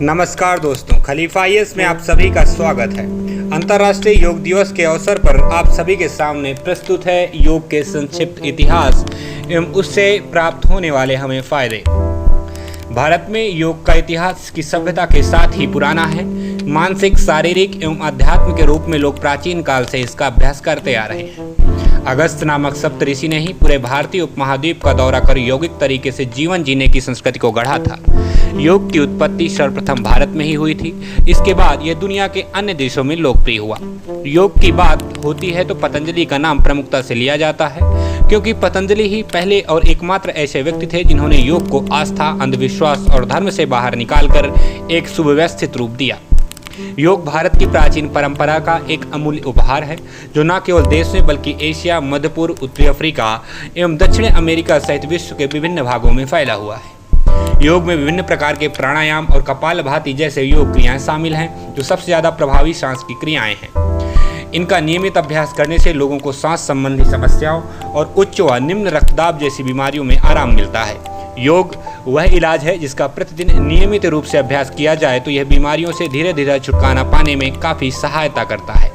नमस्कार दोस्तों, खलीफा आईएएस में आप सभी का स्वागत है। अंतर्राष्ट्रीय योग दिवस के अवसर पर आप सभी के सामने प्रस्तुत है योग के संक्षिप्त इतिहास एवं उससे प्राप्त होने वाले हमें फायदे। भारत में योग का इतिहास की सभ्यता के साथ ही पुराना है। मानसिक, शारीरिक एवं आध्यात्म के रूप में लोग प्राचीन काल से इसका अभ्यास करते आ रहे हैं। अगस्त नामक सप्तऋषि ने ही पूरे भारतीय उपमहाद्वीप का दौरा कर यौगिक तरीके से जीवन जीने की संस्कृति को गढ़ा था। योग की उत्पत्ति सर्वप्रथम भारत में ही हुई थी। इसके बाद यह दुनिया के अन्य देशों में लोकप्रिय हुआ। योग की बात होती है तो पतंजलि का नाम प्रमुखता से लिया जाता है, क्योंकि पतंजलि ही पहले और एकमात्र ऐसे व्यक्ति थे जिन्होंने योग को आस्था, अंधविश्वास और धर्म से बाहर निकालकर एक सुव्यवस्थित रूप दिया। योग भारत की प्राचीन परंपरा का एक अमूल्य उपहार है, जो न केवल देश में बल्कि एशिया, मध्य पूर्व, उत्तरी अफ्रीका एवं दक्षिण अमेरिका सहित विश्व के विभिन्न भागों में फैला हुआ है। योग में विभिन्न प्रकार के प्राणायाम और कपालभाति जैसे योग क्रियाएं शामिल हैं, जो सबसे ज्यादा प्रभावी सांस की क्रियाएं हैं। इनका नियमित अभ्यास करने से लोगों को सांस संबंधी समस्याओं और उच्च व निम्न रक्तदाब जैसी बीमारियों में आराम मिलता है। योग वह इलाज है जिसका प्रतिदिन नियमित रूप से अभ्यास किया जाए तो यह बीमारियों से धीरे धीरे छुटकारा पाने में काफ़ी सहायता करता है।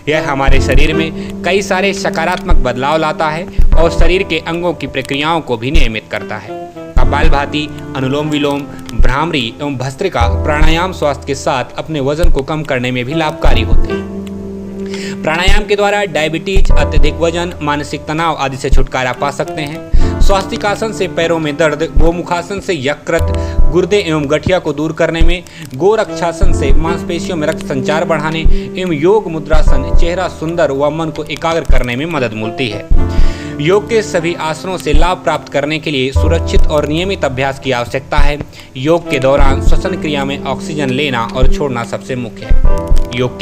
यह हमारे शरीर में कई सारे सकारात्मक बदलाव लाता है और शरीर के अंगों की प्रक्रियाओं को भी नियमित करता है। कपालभाति, अनुलोम विलोम, भ्रामरी एवं भस्त्रिका प्राणायाम स्वास्थ्य के साथ अपने वजन को कम करने में भी लाभकारी होते हैं। प्राणायाम के द्वारा डायबिटीज, अत्यधिक वजन, मानसिक तनाव आदि से छुटकारा पा सकते हैं। स्वास्तिकासन से पैरों में दर्द, गोमुखासन से यकृत, गुर्दे एवं गठिया को दूर करने में, गोरक्षासन से मांसपेशियों में रक्त संचार बढ़ाने एवं योग मुद्रासन चेहरा सुंदर व मन को एकाग्र करने में मदद मिलती है। योग के सभी आसनों से लाभ प्राप्त करने के लिए सुरक्षित और नियमित अभ्यास की आवश्यकता है। योग के दौरान श्वसन क्रिया में ऑक्सीजन लेना और छोड़ना सबसे मुख्य है। योग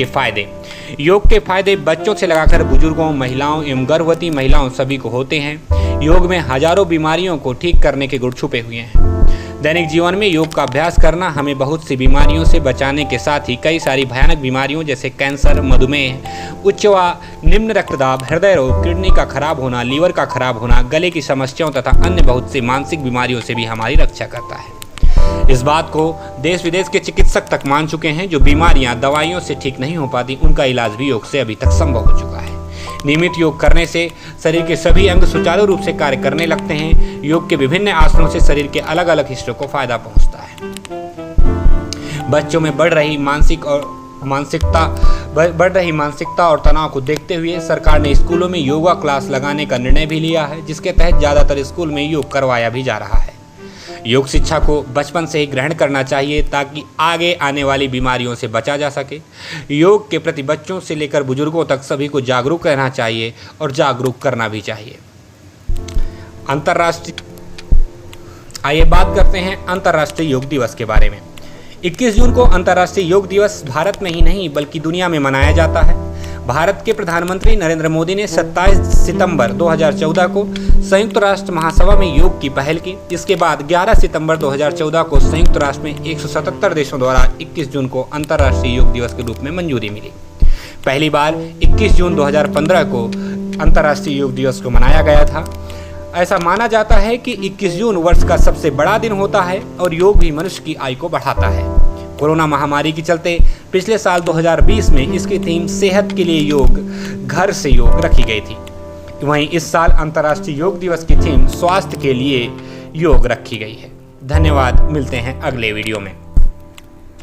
के फायदे बच्चों से लगाकर बुजुर्गों, महिलाओं एवं गर्भवती महिलाओं सभी को होते हैं। योग में हजारों बीमारियों को ठीक करने के गुण छुपे हुए हैं। दैनिक जीवन में योग का अभ्यास करना हमें बहुत सी बीमारियों से बचाने के साथ ही कई सारी भयानक बीमारियों जैसे कैंसर, मधुमेह, उच्च व निम्न रक्तदाब, हृदय रोग, किडनी का खराब होना, लीवर का खराब होना, गले की समस्याओं तथा अन्य बहुत सी मानसिक बीमारियों से भी हमारी रक्षा करता है। इस बात को देश विदेश के चिकित्सक तक मान चुके हैं। जो बीमारियां दवाइयों से ठीक नहीं हो पाती, उनका इलाज भी योग से अभी तक संभव हो चुका है। नियमित योग करने से शरीर के सभी अंग सुचारू रूप से कार्य करने लगते हैं। योग के विभिन्न आसनों से शरीर के अलग अलग हिस्सों को फायदा पहुंचता है। बच्चों में बढ़ रही मानसिकता और तनाव को देखते हुए सरकार ने स्कूलों में योगा क्लास लगाने का निर्णय भी लिया है, जिसके तहत ज़्यादातर स्कूल में योग करवाया भी जा रहा है। योग शिक्षा को बचपन से ही ग्रहण करना चाहिए ताकि आगे आने वाली बीमारियों से बचा जा सके। योग के प्रति बच्चों से लेकर बुजुर्गों तक सभी को जागरूक रहना चाहिए और जागरूक करना भी चाहिए। आइए बात करते हैं अंतर्राष्ट्रीय योग दिवस के बारे में। 21 जून को अंतर्राष्ट्रीय योग दिवस भारत में ही नहीं बल्कि दुनिया में मनाया जाता है। भारत के प्रधानमंत्री नरेंद्र मोदी ने 27 सितंबर 2014 को संयुक्त राष्ट्र महासभा में योग की पहल की। इसके बाद 11 सितंबर 2014 को संयुक्त राष्ट्र में 177 देशों द्वारा 21 जून को अंतर्राष्ट्रीय योग दिवस के रूप में मंजूरी मिली। पहली बार 21 जून 2015 को अंतर्राष्ट्रीय योग दिवस को मनाया गया था। ऐसा माना जाता है कि 21 जून वर्ष का सबसे बड़ा दिन होता है और योग भी मनुष्य की आयु को बढ़ाता है। कोरोना महामारी के चलते पिछले साल 2020 में इसकी थीम सेहत के लिए योग, घर से योग रखी गई थी। वहीं इस साल अंतर्राष्ट्रीय योग दिवस की थीम स्वास्थ्य के लिए योग रखी गई है। धन्यवाद, मिलते हैं अगले वीडियो में।